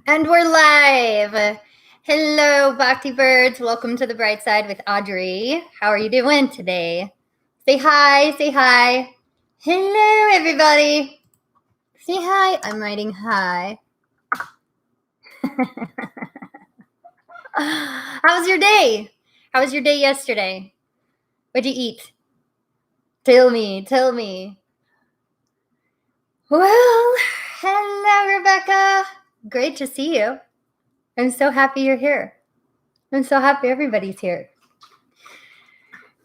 And we're live. Hello, Bhakti Birds. Welcome to the Bright Side with Audrey. How are you doing today? Say hi, say hi. Hello, everybody. Say hi. I'm writing hi. How was your day? How was your day yesterday? What'd you eat? Tell me. Well, hello, Rebecca. Great to see you. I'm so happy you're here. I'm so happy everybody's here.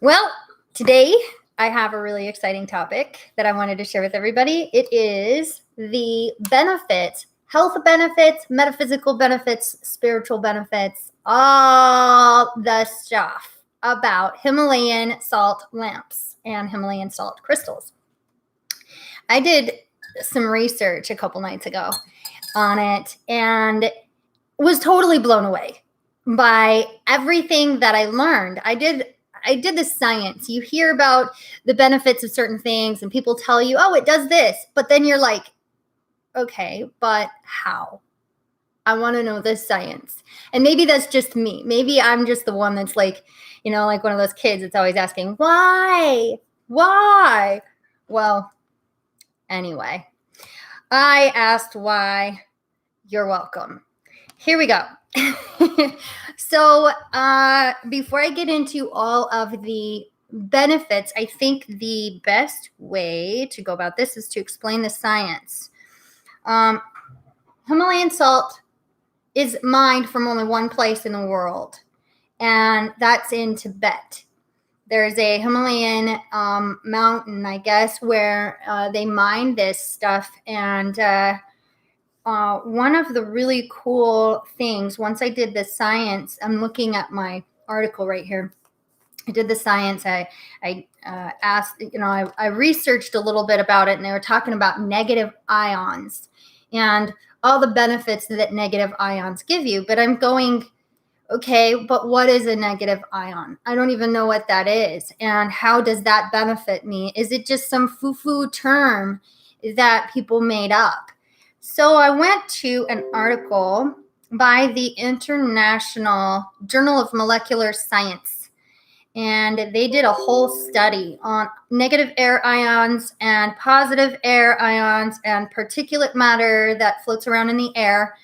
Well, today I have a really exciting topic that I wanted to share with everybody. It is the benefits, health benefits, metaphysical benefits, spiritual benefits, all the stuff about Himalayan salt lamps and Himalayan salt crystals. I did some research a couple nights ago on it and was totally blown away by everything that I learned. I did the science. You hear about the benefits of certain things and people tell you, oh, it does this. But then you're like, okay, but how? I want to know the science. And maybe that's just me. Maybe I'm just the one that's like, like one of those kids that's always asking, why? Why? Well, anyway, I asked why. You're welcome. Here we go. So before I get into all of the benefits, I think the best way to go about this is to explain the science. Himalayan salt is mined from only one place in the world, and that's in Tibet. There's a Himalayan mountain, I guess, where they mine this stuff. And one of the really cool things, once I did the science, I'm looking at my article right here. I did the science. I asked, I researched a little bit about it, and they were talking about negative ions and all the benefits that negative ions give you. But I'm going, okay, but what is a negative ion? I don't even know what that is. And how does that benefit me? Is it just some foo-foo term that people made up? So I went to an article by the International Journal of Molecular Science, and they did a whole study on negative air ions and positive air ions and particulate matter that floats around in the air.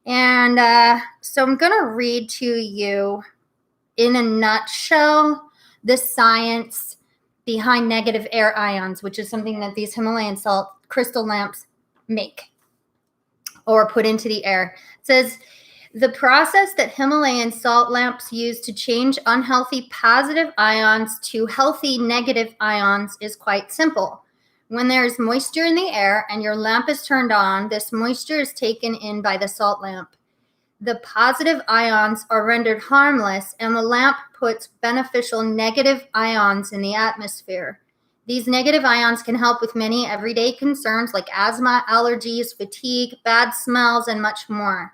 And so I'm going to read to you in a nutshell the science behind negative air ions, which is something that these Himalayan salt crystal lamps make or put into the air. It says, the process that Himalayan salt lamps use to change unhealthy positive ions to healthy negative ions is quite simple. When there is moisture in the air and your lamp is turned on, this moisture is taken in by the salt lamp. The positive ions are rendered harmless, and the lamp puts beneficial negative ions in the atmosphere. These negative ions can help with many everyday concerns like asthma, allergies, fatigue, bad smells, and much more.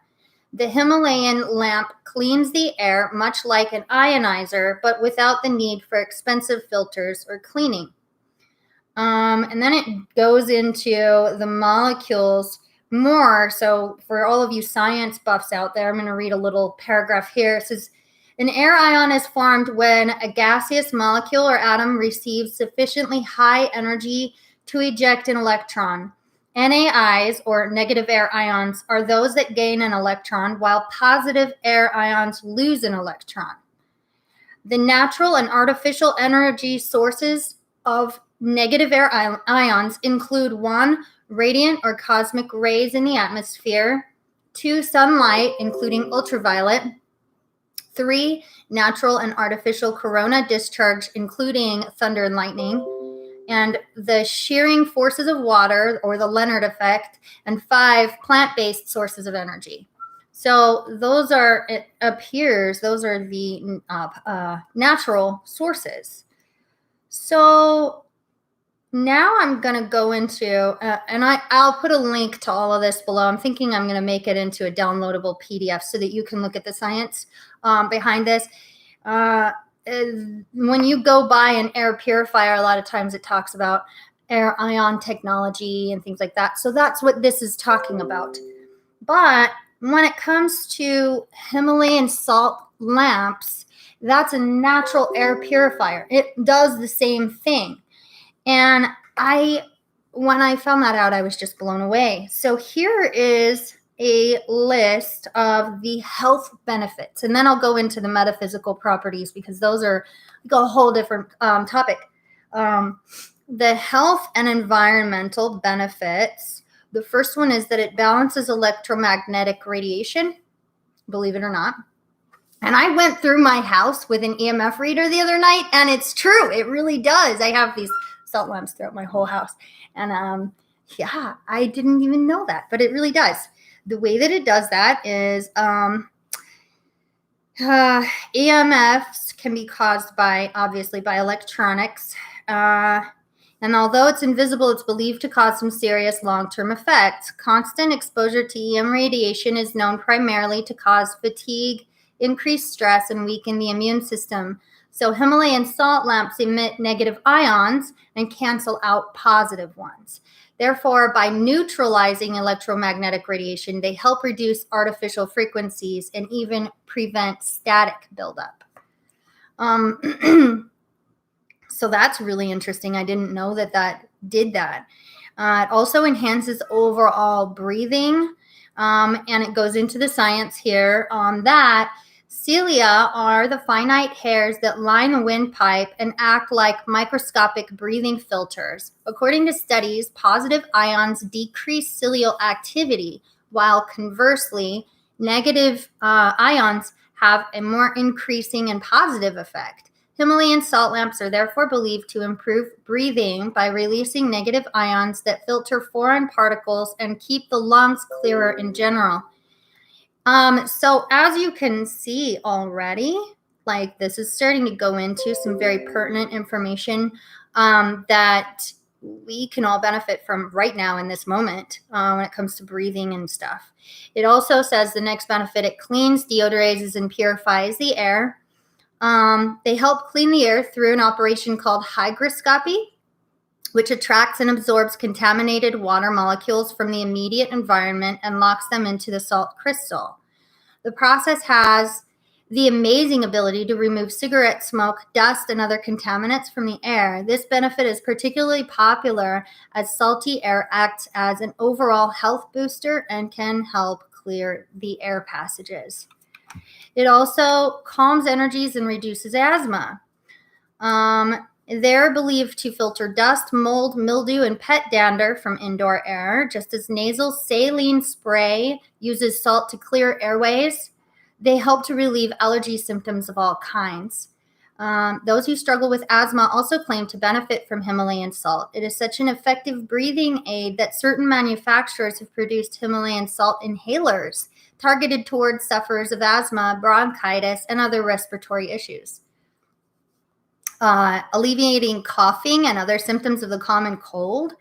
The Himalayan lamp cleans the air much like an ionizer, but without the need for expensive filters or cleaning. And then it goes into the molecules more. So for all of you science buffs out there, I'm going to read a little paragraph here. It says, an air ion is formed when a gaseous molecule or atom receives sufficiently high energy to eject an electron. NAIs, or negative air ions, are those that gain an electron, while positive air ions lose an electron. The natural and artificial energy sources of negative air ions include 1, radiant or cosmic rays in the atmosphere, 2, sunlight, including ultraviolet, 3, natural and artificial corona discharge, including thunder and lightning, and the shearing forces of water, or the Leonard effect, and 5, plant-based sources of energy. So those are, it appears, those are the natural sources. So now I'm going to go into, and I'll put a link to all of this below. I'm thinking I'm going to make it into a downloadable PDF so that you can look at the science behind this. When you go buy an air purifier, a lot of times it talks about air ion technology and things like that. So that's what this is talking about. But when it comes to Himalayan salt lamps, that's a natural air purifier. It does the same thing. And when I found that out, I was just blown away. So here is a list of the health benefits, and then I'll go into the metaphysical properties because those are like a whole different topic. The health and environmental benefits. The first one is that it balances electromagnetic radiation, believe it or not. And I went through my house with an EMF reader the other night, and it's true. It really does. I have these salt lamps throughout my whole house. And yeah, I didn't even know that, but it really does. The way that it does that is EMFs can be caused obviously by electronics. And although it's invisible, it's believed to cause some serious long-term effects. Constant exposure to EM radiation is known primarily to cause fatigue, increase stress, and weaken the immune system. So Himalayan salt lamps emit negative ions and cancel out positive ones. Therefore, by neutralizing electromagnetic radiation, they help reduce artificial frequencies and even prevent static buildup. So that's really interesting. I didn't know that did that. It also enhances overall breathing, and it goes into the science here on that. Cilia are the finite hairs that line the windpipe and act like microscopic breathing filters. According to studies, positive ions decrease cilial activity, while conversely, negative ions have a more increasing and positive effect. Himalayan salt lamps are therefore believed to improve breathing by releasing negative ions that filter foreign particles and keep the lungs clearer in general. So as you can see already, like this is starting to go into some very pertinent information that we can all benefit from right now in this moment when it comes to breathing and stuff. It also says the next benefit, it cleans, deodorizes, and purifies the air. They help clean the air through an operation called hygroscopy, which attracts and absorbs contaminated water molecules from the immediate environment and locks them into the salt crystal. The process has the amazing ability to remove cigarette smoke, dust, and other contaminants from the air. This benefit is particularly popular as salty air acts as an overall health booster and can help clear the air passages. It also calms energies and reduces asthma. They're believed to filter dust, mold, mildew, and pet dander from indoor air, just as nasal saline spray uses salt to clear airways. They help to relieve allergy symptoms of all kinds. Those who struggle with asthma also claim to benefit from Himalayan salt. It is such an effective breathing aid that certain manufacturers have produced Himalayan salt inhalers targeted towards sufferers of asthma, bronchitis, and other respiratory issues. Alleviating coughing and other symptoms of the common cold.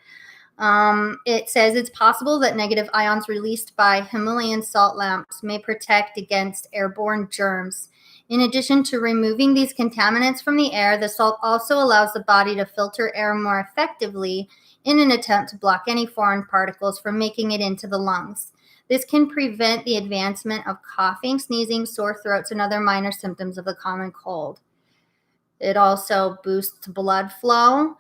It says it's possible that negative ions released by Himalayan salt lamps may protect against airborne germs. In addition to removing these contaminants from the air, the salt also allows the body to filter air more effectively in an attempt to block any foreign particles from making it into the lungs. This can prevent the advancement of coughing, sneezing, sore throats, and other minor symptoms of the common cold. It also boosts blood flow,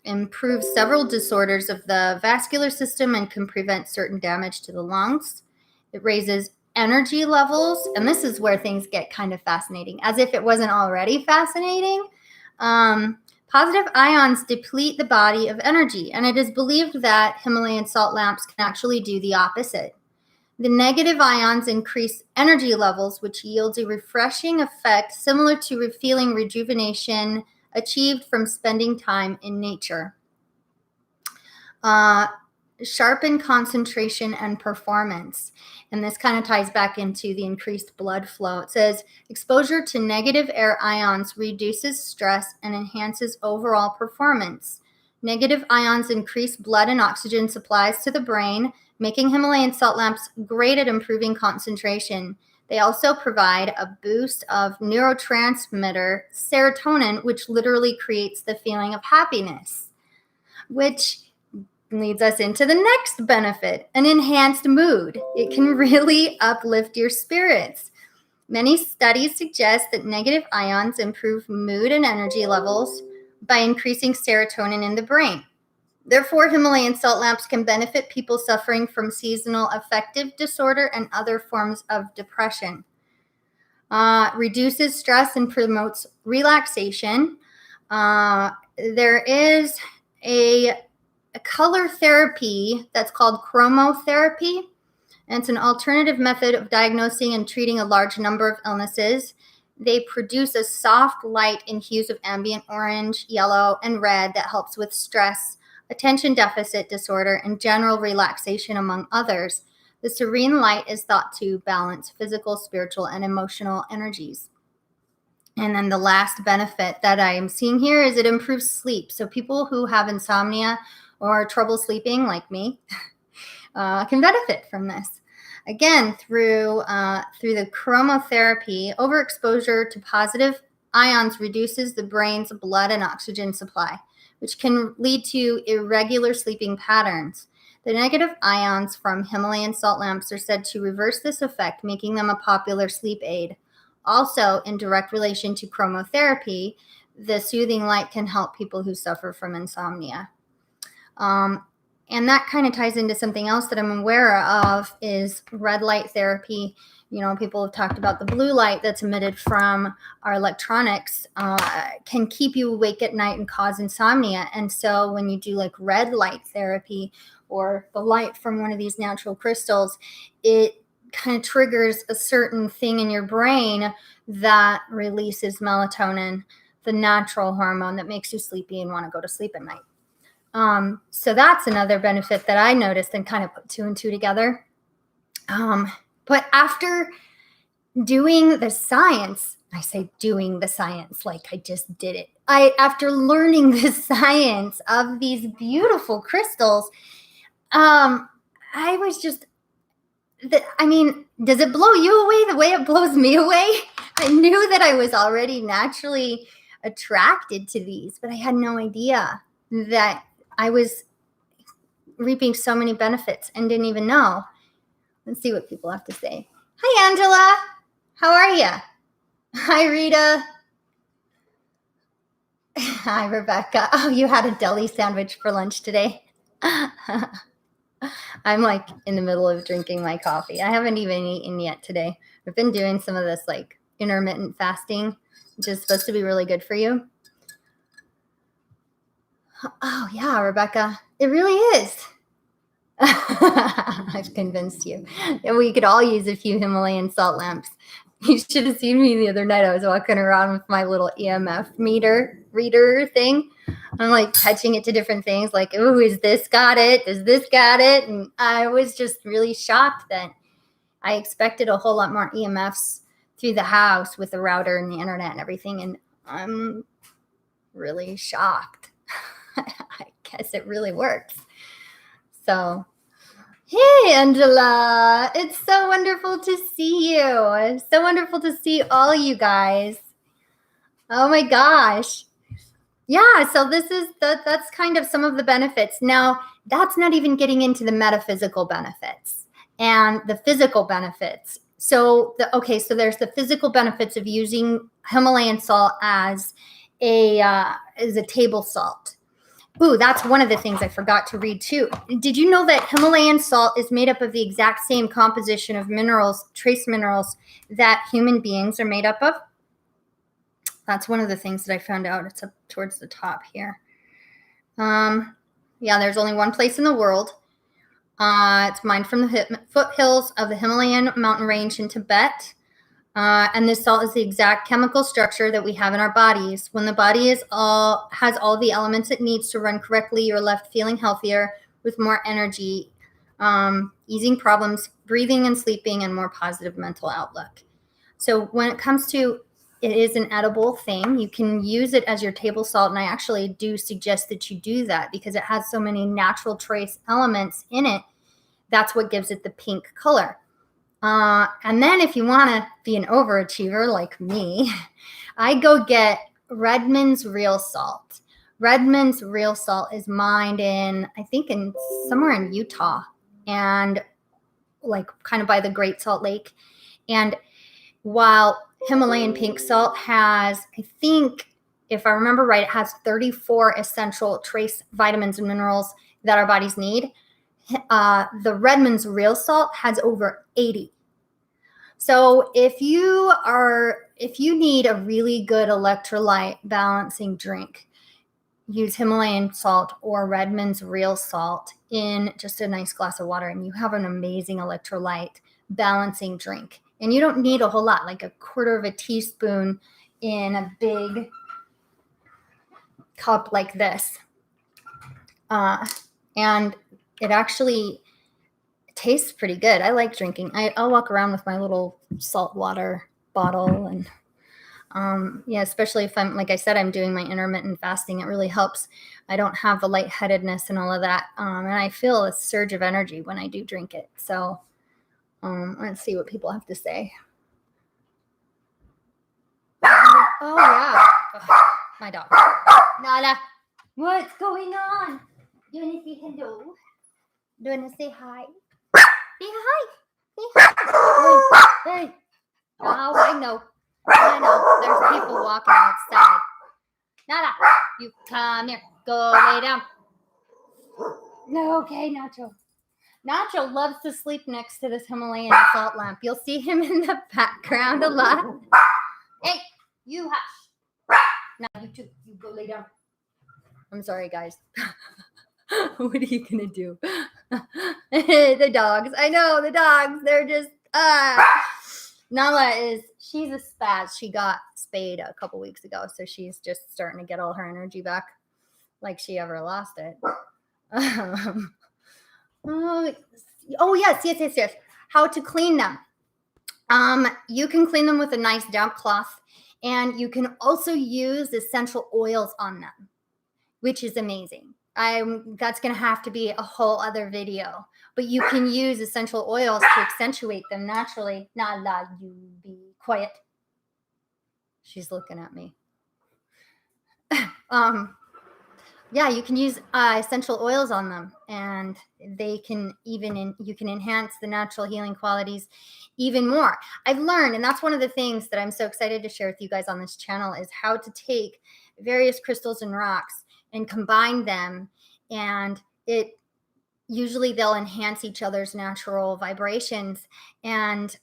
improves several disorders of the vascular system, and can prevent certain damage to the lungs. It raises energy levels, and this is where things get kind of fascinating, as if it wasn't already fascinating. Positive ions deplete the body of energy, and it is believed that Himalayan salt lamps can actually do the opposite. The negative ions increase energy levels, which yields a refreshing effect similar to feeling rejuvenation achieved from spending time in nature. Sharpen concentration and performance. And this kind of ties back into the increased blood flow. It says exposure to negative air ions reduces stress and enhances overall performance. Negative ions increase blood and oxygen supplies to the brain, making Himalayan salt lamps great at improving concentration. They also provide a boost of neurotransmitter serotonin, which literally creates the feeling of happiness, which leads us into the next benefit, an enhanced mood. It can really uplift your spirits. Many studies suggest that negative ions improve mood and energy levels by increasing serotonin in the brain. Therefore, Himalayan salt lamps can benefit people suffering from seasonal affective disorder and other forms of depression. Reduces stress and promotes relaxation. There is a color therapy that's called chromotherapy. And it's an alternative method of diagnosing and treating a large number of illnesses. They produce a soft light in hues of ambient orange, yellow, and red that helps with stress, attention deficit disorder, and general relaxation, among others. The serene light is thought to balance physical, spiritual, and emotional energies. And then the last benefit that I am seeing here is it improves sleep. So people who have insomnia or trouble sleeping, like me, can benefit from this. Again, through the chromotherapy, overexposure to positive ions reduces the brain's blood and oxygen supply, which can lead to irregular sleeping patterns. The negative ions from Himalayan salt lamps are said to reverse this effect, making them a popular sleep aid. Also, in direct relation to chromotherapy, the soothing light can help people who suffer from insomnia. And that kind of ties into something else that I'm aware of is red light therapy. You know, people have talked about the blue light that's emitted from our electronics can keep you awake at night and cause insomnia. And so when you do like red light therapy or the light from one of these natural crystals, it kind of triggers a certain thing in your brain that releases melatonin, the natural hormone that makes you sleepy and want to go to sleep at night. So that's another benefit that I noticed and kind of put two and two together. But after doing the science, I say doing the science like I just did it. After learning the science of these beautiful crystals, I was just, does it blow you away the way it blows me away? I knew that I was already naturally attracted to these, but I had no idea that I was reaping so many benefits and didn't even know. Let's see what people have to say. Hi, Angela. How are you? Hi, Rita. Hi, Rebecca. Oh, you had a deli sandwich for lunch today. I'm like in the middle of drinking my coffee. I haven't even eaten yet today. I've been doing some of this like intermittent fasting, which is supposed to be really good for you. Oh, yeah, Rebecca, it really is. I've convinced you. We could all use a few Himalayan salt lamps. You should have seen me the other night. I was walking around with my little EMF meter reader thing. I'm like touching it to different things like, oh, is this got it? Does this got it? And I was just really shocked that I expected a whole lot more EMFs through the house with the router and the internet and everything. And I'm really shocked. I guess it really works. So, hey, Angela, it's so wonderful to see you. It's so wonderful to see all you guys. Oh my gosh. Yeah, so that's kind of some of the benefits. Now, that's not even getting into the metaphysical benefits and the physical benefits. So there's the physical benefits of using Himalayan salt as a table salt. Ooh, that's one of the things I forgot to read too. Did you know that Himalayan salt is made up of the exact same composition of minerals, trace minerals, that human beings are made up of? That's one of the things that I found out. It's up towards the top here. Yeah, there's only one place in the world. It's mined from the foothills of the Himalayan mountain range in Tibet. And this salt is the exact chemical structure that we have in our bodies. When the body has all the elements it needs to run correctly, you're left feeling healthier with more energy, easing problems, breathing and sleeping, and more positive mental outlook. So when it comes to it is an edible thing, you can use it as your table salt. And I actually do suggest that you do that because it has so many natural trace elements in it. That's what gives it the pink color. And then if you want to be an overachiever like me, I go get Redmond's Real Salt. Redmond's real salt is mined I think somewhere in Utah, and like kind of by the Great Salt Lake. And while Himalayan pink salt has, I think, if I remember right, it has 34 essential trace vitamins and minerals that our bodies need. The Redmond's real salt has over 80. So if you need a really good electrolyte balancing drink, use Himalayan salt or Redmond's real salt in just a nice glass of water, and you have an amazing electrolyte balancing drink. And you don't need a whole lot, like a quarter of a teaspoon in a big cup like this. And it actually tastes pretty good. I like drinking. I'll walk around with my little salt water bottle, and especially if I'm, like I said, I'm doing my intermittent fasting. It really helps. I don't have the lightheadedness and all of that. And I feel a surge of energy when I do drink it. So let's see what people have to say. Oh, yeah. Oh, my dog. Nala, what's going on? Do you want to say hello? Do you want to say hi? Say hi. Say hi. Hey. Oh, I know. There's people walking outside. Nala, you come here. Go lay down. No, okay, Nacho. Nacho loves to sleep next to this Himalayan salt lamp. You'll see him in the background a lot. Hey, you hush. Now you two, you go lay down. I'm sorry, guys. What are you gonna do? The dogs. I know, the dogs. They're just Nala she's a spaz. She got spayed a couple weeks ago, so she's just starting to get all her energy back, like she ever lost it. Oh yes. How to clean them? You can clean them with a nice damp cloth, and you can also use essential oils on them, which is amazing. That's going to have to be a whole other video, but you can use essential oils to accentuate them naturally. Nala, you be quiet. She's looking at me. You can use essential oils on them, and they can you can enhance the natural healing qualities even more. I've learned, and that's one of the things that I'm so excited to share with you guys on this channel, is how to take various crystals and rocks and combine them, and usually they'll enhance each other's natural vibrations, and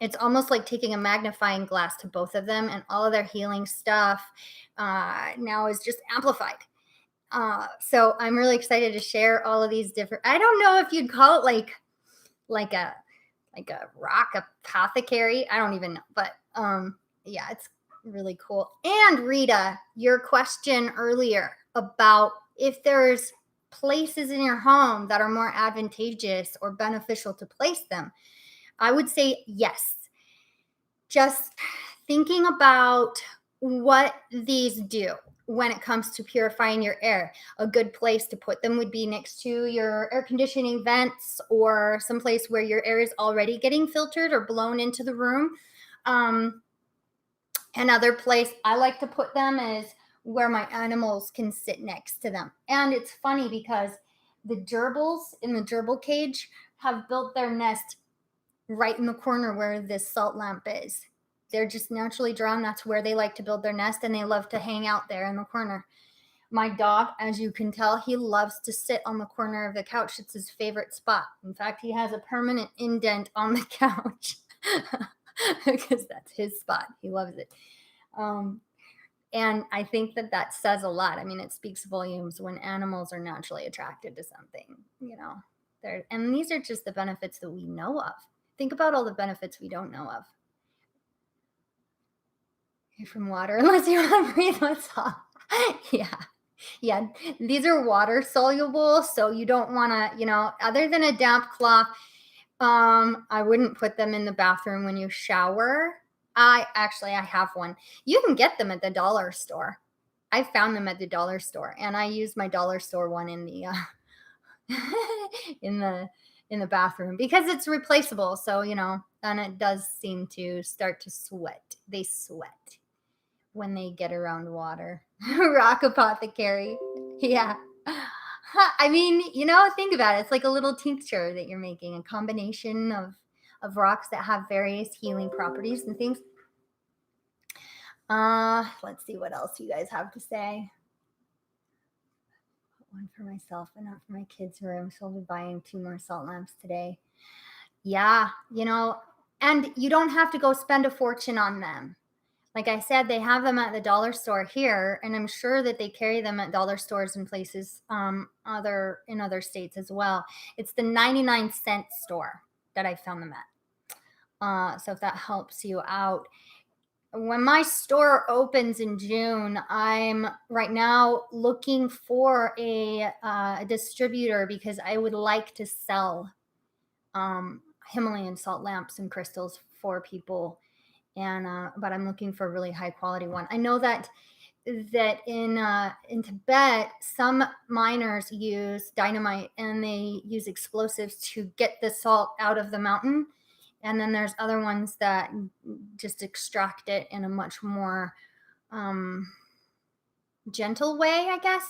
it's almost like taking a magnifying glass to both of them, and all of their healing stuff now is just amplified. So I'm really excited to share all of these different, I don't know if you'd call it like a rock apothecary. I don't even know, but it's really cool. And Rita, your question earlier about if there's places in your home that are more advantageous or beneficial to place them, I would say yes. Just thinking about what these do when it comes to purifying your air. A good place to put them would be next to your air conditioning vents, or someplace where your air is already getting filtered or blown into the room. Another place I like to put them is where my animals can sit next to them. And it's funny because the gerbils in the gerbil cage have built their nest right in the corner where this salt lamp is. They're just naturally drawn. That's where they like to build their nest, and they love to hang out there in the corner. My dog, as you can tell, he loves to sit on the corner of the couch. It's his favorite spot. In fact, he has a permanent indent on the couch because that's his spot. He loves it. And I think that says a lot. I mean, it speaks volumes when animals are naturally attracted to something, and these are just the benefits that we know of. Think about all the benefits we don't know of. You're from water, unless you want to breathe what's off. Yeah. These are water soluble, so you don't want to, other than a damp cloth, I wouldn't put them in the bathroom when you shower. I have one. You can get them at the dollar store. I found them at the dollar store, and I use my dollar store one in the in the bathroom because it's replaceable. So, and it does seem to start to sweat. They sweat. when they get around water. Rock apothecary. Yeah. I mean, think about it. It's like a little tincture that you're making, a combination of rocks that have various healing properties and things. Let's see what else you guys have to say. One for myself and not for my kids' room. So I'll be buying 2 more salt lamps today. Yeah, and you don't have to go spend a fortune on them. Like I said, they have them at the dollar store here, and I'm sure that they carry them at dollar stores in places in other states as well. It's the 99-cent store that I found them at. So if that helps you out. When my store opens in June, I'm right now looking for a distributor because I would like to sell Himalayan salt lamps and crystals for people, and but I'm looking for a really high quality one. I know that in Tibet, some miners use dynamite and they use explosives to get the salt out of the mountain. And then there's other ones that just extract it in a much more gentle way, I guess.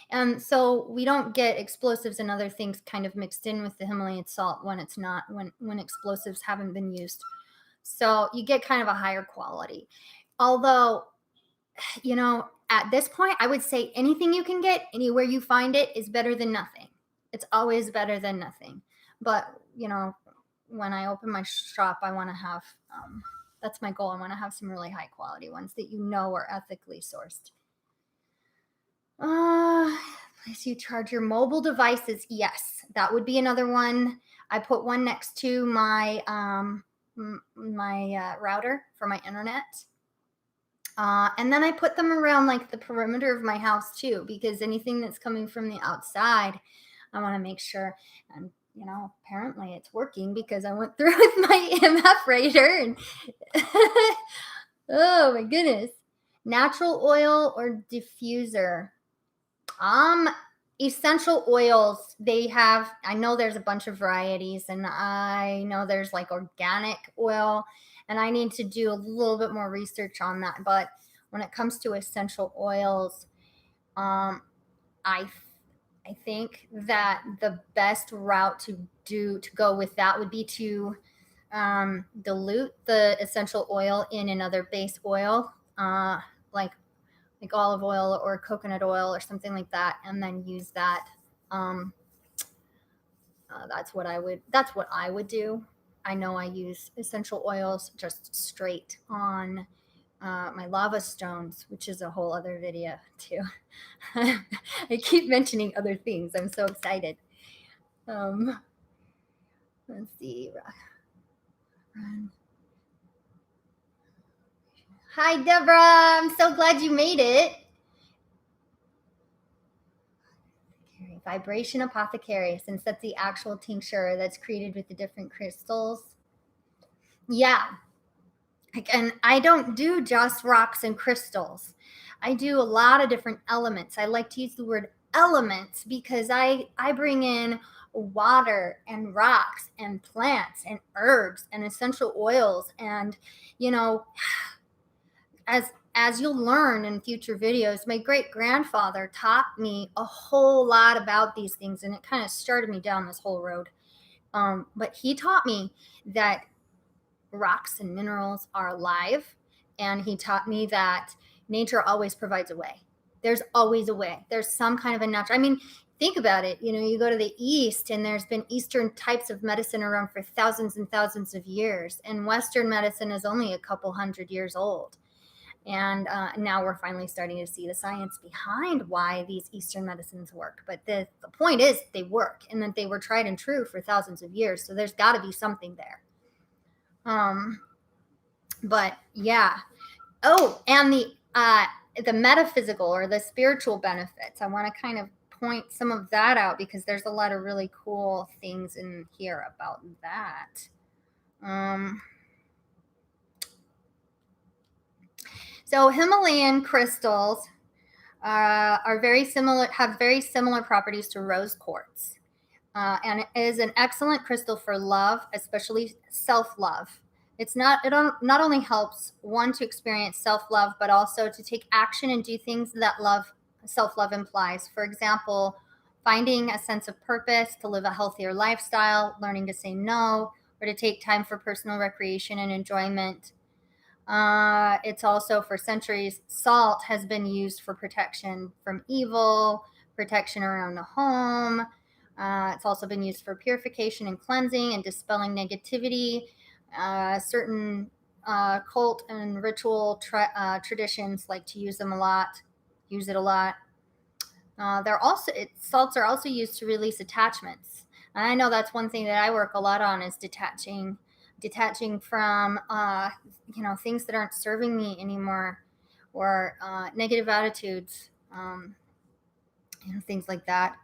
And so we don't get explosives and other things kind of mixed in with the Himalayan salt when explosives haven't been used. So you get kind of a higher quality. Although, at this point, I would say anything you can get, anywhere you find it, is better than nothing. It's always better than nothing. But, when I open my shop, I want to have, that's my goal. I want to have some really high quality ones that are ethically sourced. Place you charge your mobile devices. Yes, that would be another one. I put one next to my router for my internet. And then I put them around like the perimeter of my house too, because anything that's coming from the outside, I want to make sure. And apparently it's working because I went through with my EMF radar and oh my goodness. Natural oil or diffuser? Essential oils, I know there's a bunch of varieties, and I know there's like organic oil, and I need to do a little bit more research on that. But when it comes to essential oils, I think that the best route to go with that would be to dilute the essential oil in another base oil, like olive oil or coconut oil or something like that, and then use that. That's what I would do. I know I use essential oils just straight on my lava stones, which is a whole other video too. I keep mentioning other things. I'm so excited. Let's see. Hi, Deborah. I'm so glad you made it. Vibration apothecary, since that's the actual tincture that's created with the different crystals. Yeah. And I don't do just rocks and crystals. I do a lot of different elements. I like to use the word elements because I bring in water and rocks and plants and herbs and essential oils. And, as you'll learn in future videos, my great-grandfather taught me a whole lot about these things, and it kind of started me down this whole road. But he taught me that rocks and minerals are alive, and he taught me that nature always provides a way. There's always a way. There's some kind of a natural, think about it. You go to the East, and there's been Eastern types of medicine around for thousands and thousands of years, and Western medicine is only a couple hundred years old. And now we're finally starting to see the science behind why these Eastern medicines work. But the point is they work, and that they were tried and true for thousands of years. So there's got to be something there. But yeah. Oh, and the metaphysical or the spiritual benefits. I want to kind of point some of that out because there's a lot of really cool things in here about that. So Himalayan crystals have very similar properties to rose quartz. And it is an excellent crystal for love, especially self-love. Not only helps one to experience self-love, but also to take action and do things that self-love implies. For example, finding a sense of purpose, to live a healthier lifestyle, learning to say no, or to take time for personal recreation and enjoyment. It's also, for centuries, salt has been used for protection from evil, protection around the home. It's also been used for purification and cleansing and dispelling negativity. Certain cult and ritual traditions like to use it a lot. Salts are also used to release attachments. And I know that's one thing that I work a lot on, is detaching from things that aren't serving me anymore, or negative attitudes, things like that.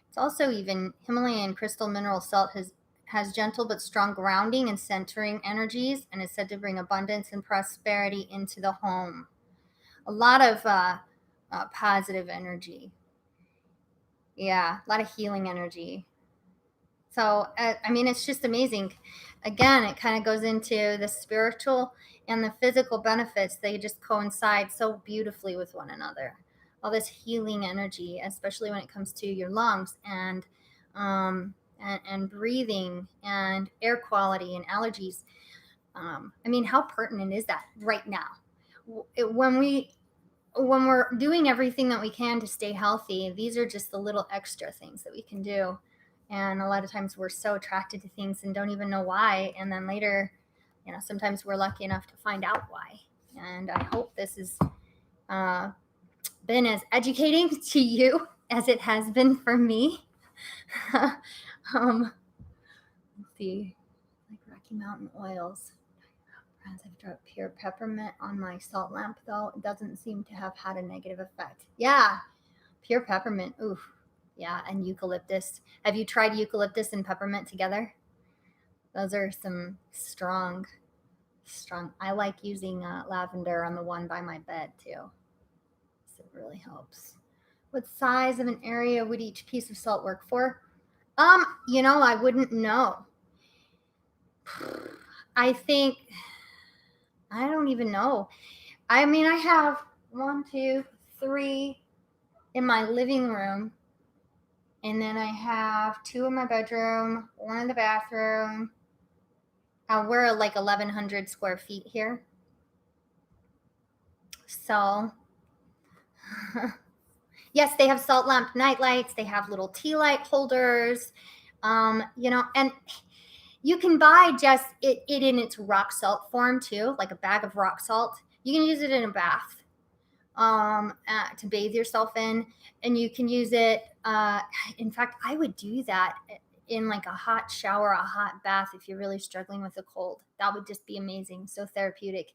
It's also, even Himalayan crystal mineral salt has gentle but strong grounding and centering energies, and is said to bring abundance and prosperity into the home. A lot of positive energy. Yeah, a lot of healing energy. So, it's just amazing. Again, it kind of goes into the spiritual and the physical benefits. They just coincide so beautifully with one another. All this healing energy, especially when it comes to your lungs and breathing and air quality and allergies. How pertinent is that right now? When we're doing everything that we can to stay healthy, these are just the little extra things that we can do. And a lot of times we're so attracted to things and don't even know why. And then later, sometimes we're lucky enough to find out why. And I hope this has been as educating to you as it has been for me. Let's see, like Rocky Mountain oils. I've dropped pure peppermint on my salt lamp, though. It doesn't seem to have had a negative effect. Yeah, pure peppermint. Oof. Yeah, and eucalyptus. Have you tried eucalyptus and peppermint together? Those are some strong. I like using lavender on the one by my bed, too. So it really helps. What size of an area would each piece of salt work for? I wouldn't know. I don't even know. I have 1, 2, 3 in my living room, and then I have 2 in my bedroom, 1 in the bathroom. We're like 1,100 square feet here. So, yes, they have salt lamp night lights. They have little tea light holders, and you can buy just it in its rock salt form too, like a bag of rock salt. You can use it in a bath to bathe yourself in, and you can use it. In fact, I would do that in like a hot shower, a hot bath, if you're really struggling with a cold. That would just be amazing, so therapeutic.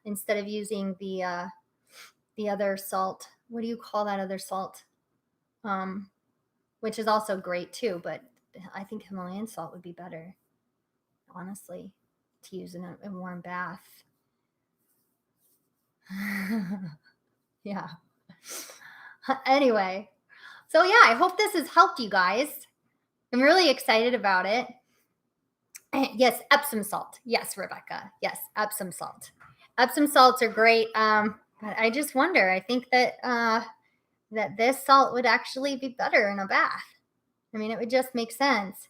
Instead of using the other salt, what do you call that other salt? Which is also great too, but I think Himalayan salt would be better, honestly, to use in a warm bath. Yeah. Anyway, so yeah, I hope this has helped you guys. I'm really excited about it. Yes, Epsom salt. Yes, Rebecca. Yes, Epsom salt. Epsom salts are great. But I just wonder, I think that that this salt would actually be better in a bath. It would just make sense.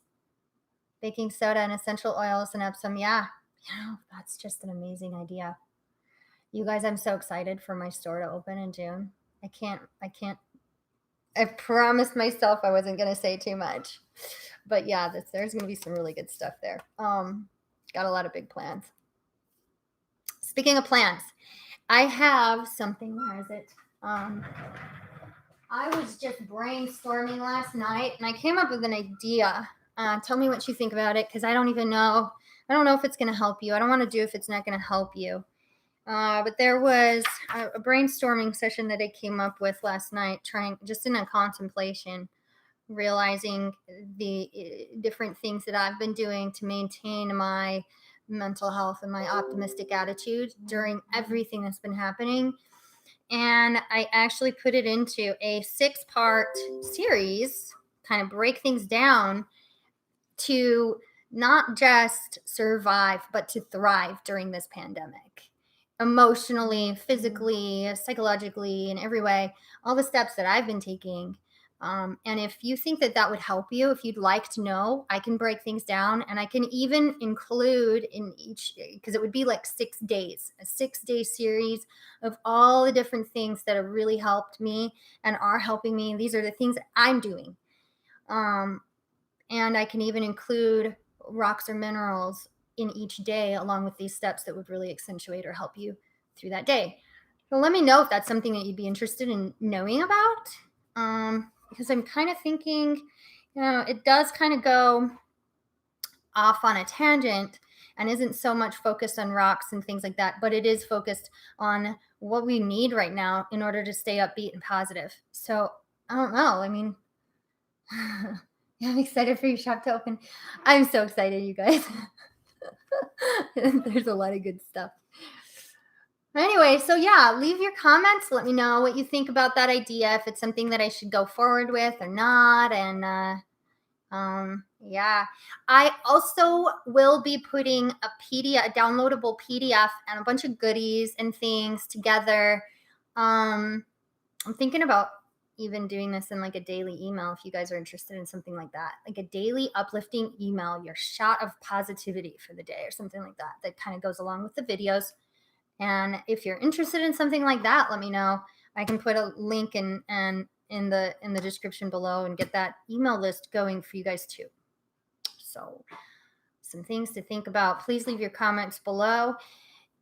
Baking soda and essential oils and Epsom. Yeah, that's just an amazing idea. You guys, I'm so excited for my store to open in June. I promised myself I wasn't going to say too much. But yeah, there's going to be some really good stuff there. Got a lot of big plans. Speaking of plans, I have something. Where is it? I was just brainstorming last night, and I came up with an idea. Tell me what you think about it, because I don't even know. I don't know if it's going to help you. I don't want to do if it's not going to help you. But there was a brainstorming session that I came up with last night, trying just in a contemplation, realizing the different things that I've been doing to maintain my mental health and my optimistic attitude during everything that's been happening. And I actually put it into a 6-part series, kind of break things down to not just survive, but to thrive during this pandemic, emotionally, physically, psychologically, in every way, all the steps that I've been taking. And if you think that that would help you, if you'd like to know, I can break things down, and I can even include in each, because it would be like 6 days, a 6-day series of all the different things that have really helped me and are helping me. These are the things that I'm doing. And I can even include rocks or minerals in each day along with these steps that would really accentuate or help you through that day. So let me know if that's something that you'd be interested in knowing about. Because I'm kind of thinking, it does kind of go off on a tangent and isn't so much focused on rocks and things like that, but it is focused on what we need right now in order to stay upbeat and positive. So I don't know. I mean, yeah, I'm excited for your shop to open. I'm so excited, you guys. There's a lot of good stuff. Anyway, so yeah, leave your comments. Let me know what you think about that idea, if it's something that I should go forward with or not. And yeah, I also will be putting a PDF, a downloadable PDF, and a bunch of goodies and things together. I'm thinking about even doing this in like a daily email if you guys are interested in something like that, like a daily uplifting email, your shot of positivity for the day or something like that, that kind of goes along with the videos. And if you're interested in something like that, let me know. I can put a link in the description below and get that email list going for you guys too. So some things to think about. Please leave your comments below,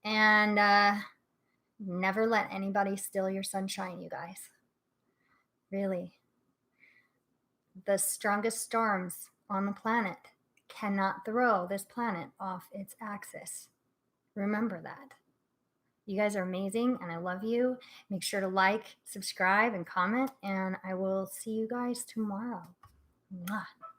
and never let anybody steal your sunshine, you guys. Really. The strongest storms on the planet cannot throw this planet off its axis. Remember that. You guys are amazing, and I love you. Make sure to like, subscribe, and comment, and I will see you guys tomorrow. Mwah.